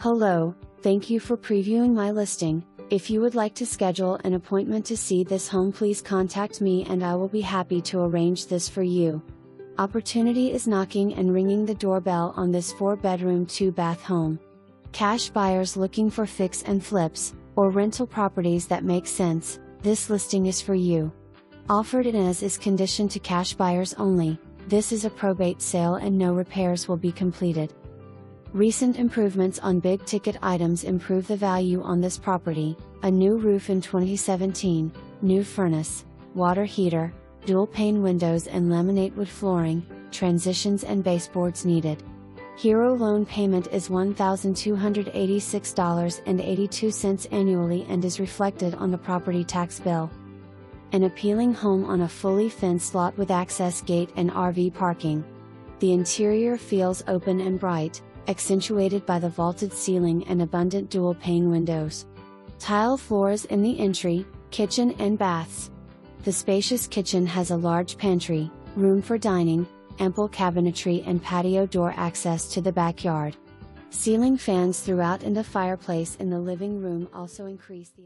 Hello, thank you for previewing my listing. If you would like to schedule an appointment to see this home, please contact me and I will be happy to arrange this for you. Opportunity is knocking and ringing the doorbell on this 4-bedroom 2-bath home. Cash buyers looking for fix and flips, or rental properties that make sense, this listing is for you. Offered in as is condition to cash buyers only, this is a probate sale and no repairs will be completed. Recent improvements on big ticket items improve the value on this property: a new roof in 2017, new furnace, water heater, dual pane windows and laminate wood flooring, transitions and baseboards needed. Hero loan payment is $1,286.82 annually and is reflected on the property tax bill. An appealing home on a fully fenced lot with access gate and RV parking. The interior feels open and bright, accentuated by the vaulted ceiling and abundant dual pane windows. Tile floors in the entry, kitchen and baths. The spacious kitchen has a large pantry, room for dining, ample cabinetry and patio door access to the backyard. Ceiling fans throughout and a fireplace in the living room also increase the